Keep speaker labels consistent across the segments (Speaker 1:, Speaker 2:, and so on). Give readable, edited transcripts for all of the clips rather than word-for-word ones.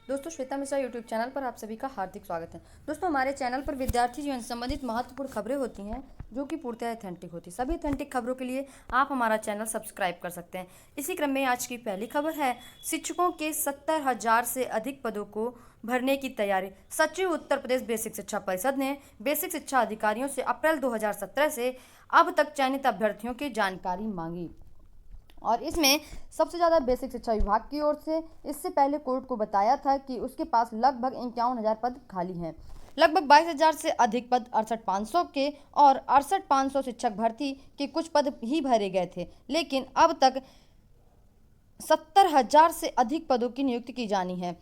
Speaker 1: दोस्तों, Shweta Mishra YouTube channel पर आप सभी का हार्दिक स्वागत है। दोस्तों, हमारे चैनल पर विद्यार्थी जीवन से संबंधित महत्वपूर्ण खबरें होती हैं जो कि पूर्णतः ऑथेंटिक होती हैं। सभी ऑथेंटिक खबरों के लिए आप हमारा चैनल सब्सक्राइब कर सकते हैं। इसी क्रम में आज की पहली खबर है, शिक्षकों के 70,000 से अधिक पदों को भरने की तैयारी। सचिव उत्तर प्रदेश बेसिक शिक्षा परिषद ने बेसिक शिक्षा अधिकारियों से अप्रैल 2017 से अब तक चयनित अभ्यर्थियों की जानकारी मांगी और इसमें सबसे ज़्यादा बेसिक शिक्षा विभाग की ओर से इससे पहले कोर्ट को बताया था कि उसके पास लगभग 51,000 पद खाली हैं। लगभग 22,000 से अधिक पद 68,500 के और 68,500 शिक्षक भर्ती के कुछ पद ही भरे गए थे, लेकिन अब तक 70,000 से अधिक पदों की नियुक्ति की जानी है।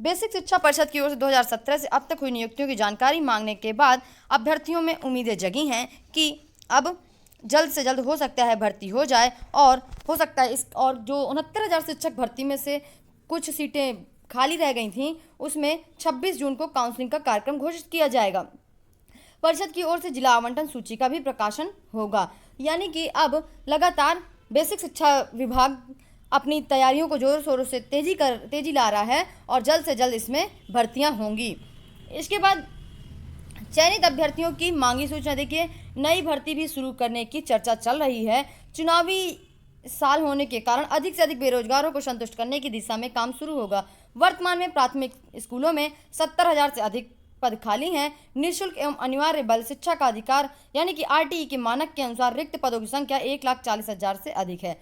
Speaker 1: बेसिक शिक्षा परिषद की ओर से 2017 से अब तक हुई नियुक्तियों की जानकारी मांगने के बाद अभ्यर्थियों में उम्मीदें जगी हैं कि अब जल्द से जल्द हो सकता है भर्ती हो जाए और हो सकता है इस और जो 69,000 शिक्षक भर्ती में से कुछ सीटें खाली रह गई थीं, उसमें 26 जून को काउंसलिंग का कार्यक्रम घोषित किया जाएगा। परिषद की ओर से जिला आवंटन सूची का भी प्रकाशन होगा, यानी कि अब लगातार बेसिक शिक्षा विभाग अपनी तैयारियों को जोर शोरों से तेजी ला रहा है और जल्द से जल्द इसमें भर्तियां होंगी। इसके बाद चयनित अभ्यर्थियों की मांगी सूचना देखिए, नई भर्ती भी शुरू करने की चर्चा चल रही है। चुनावी साल होने के कारण अधिक से अधिक बेरोजगारों को संतुष्ट करने की दिशा में काम शुरू होगा। वर्तमान में प्राथमिक स्कूलों में 70,000 से अधिक पद खाली हैं। निःशुल्क एवं अनिवार्य बल शिक्षा का अधिकार यानी कि आरटीई के मानक के अनुसार रिक्त पदों की संख्या 1,40,000 से अधिक है।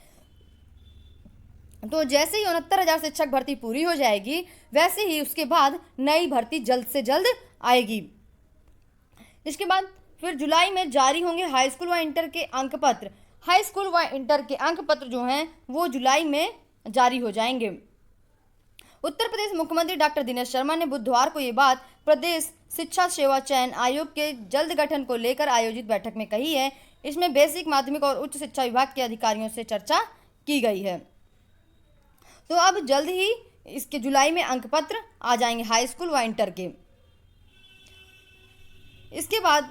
Speaker 1: तो जैसे ही 69,000 शिक्षक भर्ती पूरी हो जाएगी, वैसे ही उसके बाद नई भर्ती जल्द से जल्द आएगी। इसके बाद फिर जुलाई में जारी होंगे हाई स्कूल व इंटर के अंक पत्र। हाई स्कूल व इंटर के अंक पत्र जो हैं वो जुलाई में जारी हो जाएंगे। उत्तर प्रदेश मुख्यमंत्री डॉक्टर दिनेश शर्मा ने बुधवार को ये बात प्रदेश शिक्षा सेवा चयन आयोग के जल्द गठन को लेकर आयोजित बैठक में कही है। इसमें बेसिक, माध्यमिक और उच्च शिक्षा विभाग के अधिकारियों से चर्चा की गई है। तो अब जल्द ही इसके जुलाई में अंक पत्र आ जाएंगे हाई स्कूल व इंटर के। इसके बाद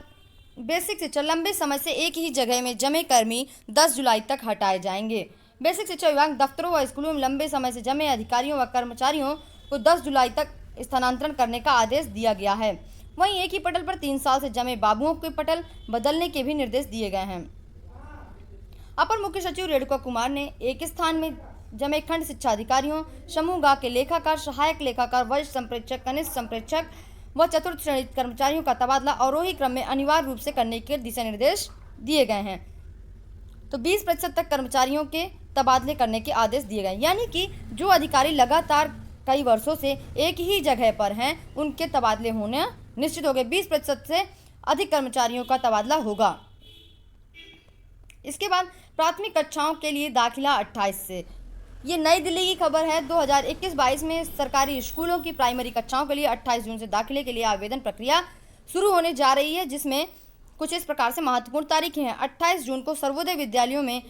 Speaker 1: बेसिक शिक्षा लंबे समय से एक ही जगह में जमे कर्मी 10 जुलाई तक हटाए जाएंगे। बेसिक शिक्षा विभाग दफ्तरों व स्कूलों में लंबे समय से जमे अधिकारियों व कर्मचारियों को 10 जुलाई तक स्थानांतरण करने का आदेश दिया गया है। वहीं एक ही पटल पर 3 साल से जमे बाबुओं के पटल बदलने के भी निर्देश दिए गए हैं। अपर मुख्य सचिव रेणुका कुमार ने एक स्थान में जमे खंड शिक्षा अधिकारियों, समूह ग के लेखाकार, सहायक लेखाकार, वरिष्ठ संप्रेक्षक, कनिष्ठ संप्रेक्षक व चतुर्थ श्रेणी कर्मचारियों का तबादला अवरोही क्रम में अनिवार्य रूप से करने के दिशा निर्देश दिए गए हैं। तो 20% तक कर्मचारियों के तबादले करने के आदेश दिए गए, यानी कि जो अधिकारी लगातार कई वर्षों से एक ही जगह पर हैं, उनके तबादले होने निश्चित हो गए। 20% से अधिक कर्मचारियों का तबादला होगा। इसके बाद प्राथमिक कक्षाओं के लिए दाखिला 28 से। ये नई दिल्ली की खबर है। 2021-22 में सरकारी स्कूलों की प्राइमरी कक्षाओं के लिए 28 जून से दाखिले के लिए आवेदन प्रक्रिया शुरू होने जा रही है, जिसमें कुछ इस प्रकार से महत्वपूर्ण तारीखें हैं। 28 जून को सर्वोदय विद्यालयों में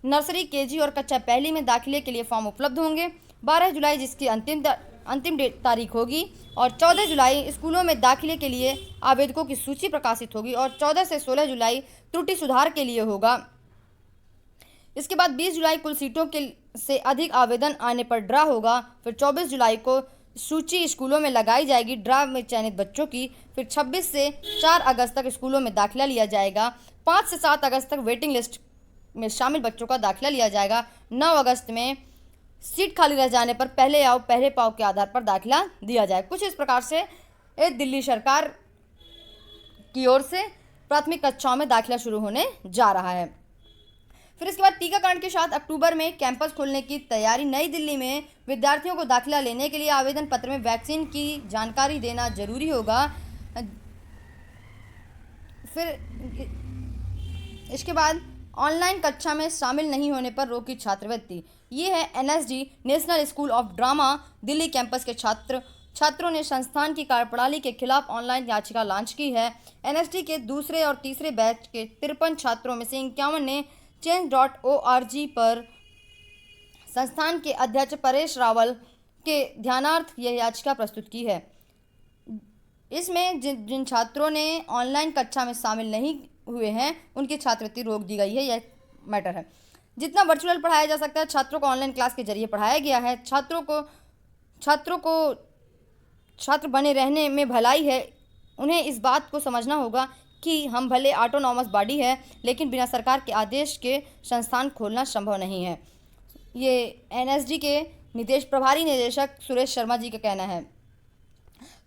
Speaker 1: नर्सरी, केजी और कक्षा पहली में दाखिले के लिए फॉर्म उपलब्ध होंगे। 12 जुलाई जिसकी अंतिम तारीख होगी और 14 जुलाई स्कूलों में दाखिले के लिए आवेदकों की सूची प्रकाशित होगी और 14 से 16 जुलाई त्रुटि सुधार के लिए होगा। इसके बाद 20 जुलाई कुल सीटों के से अधिक आवेदन आने पर ड्रा होगा। फिर 24 जुलाई को सूची स्कूलों में लगाई जाएगी ड्रा में चयनित बच्चों की। फिर 26 से 4 अगस्त तक स्कूलों में दाखिला लिया जाएगा। 5 से 7 अगस्त तक वेटिंग लिस्ट में शामिल बच्चों का दाखिला लिया जाएगा। 9 अगस्त में सीट खाली रह जाने पर पहले आओ पहले पाओ के आधार पर दाखिला दिया जाए। कुछ इस प्रकार से दिल्ली सरकार की ओर से प्राथमिक कक्षाओं में दाखिला शुरू होने जा रहा है। फिर इसके बाद टीकाकरण के साथ अक्टूबर में कैंपस खोलने की तैयारी। नई दिल्ली में विद्यार्थियों को दाखिला लेने के लिए आवेदन पत्र में वैक्सीन की जानकारी देना जरूरी होगा। फिर इसके बाद ऑनलाइन कक्षा में शामिल नहीं होने पर रोकी छात्रवृत्ति। ये है NSD national school of drama Delhi campus के छात्रों ने संस्थान की कार्यप्रणाली के खिलाफ ऑनलाइन याचिका लॉन्च की है। एनएसडी के दूसरे और तीसरे बैच के 53 छात्रों में से 51 ने change.org पर संस्थान के अध्यक्ष परेश रावल के ध्यानार्थ यह याचिका प्रस्तुत की है। इसमें जिन छात्रों ने ऑनलाइन कक्षा में शामिल नहीं हुए हैं, उनकी छात्रवृत्ति रोक दी गई है। यह मैटर है। जितना वर्चुअल पढ़ाया जा सकता है, छात्रों को ऑनलाइन क्लास के जरिए पढ़ाया गया है। छात्रों को छात्र बने रहने में भलाई है, उन्हें इस बात को समझना होगा कि हम भले ऑटोनॉमस बॉडी है, लेकिन बिना सरकार के आदेश के संस्थान खोलना संभव नहीं है। ये एनएसडी के प्रभारी निदेशक सुरेश शर्मा जी का कहना है।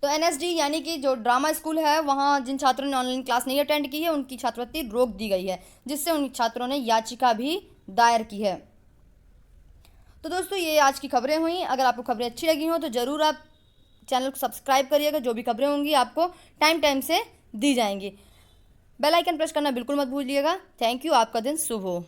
Speaker 1: तो एनएसडी यानी कि जो ड्रामा स्कूल है, वहाँ जिन छात्रों ने ऑनलाइन क्लास नहीं अटेंड की है उनकी छात्रवृत्ति रोक दी गई है, जिससे उन छात्रों ने याचिका भी दायर की है। तो दोस्तों, ये आज की खबरें हुई। अगर आपको खबरें अच्छी लगी हो तो ज़रूर आप चैनल को सब्सक्राइब करिएगा। जो भी खबरें होंगी आपको टाइम टाइम से दी जाएंगी। बेल आइकन प्रेस करना बिल्कुल मत भूलिएगा। Thank you. आपका दिन शुभ हो।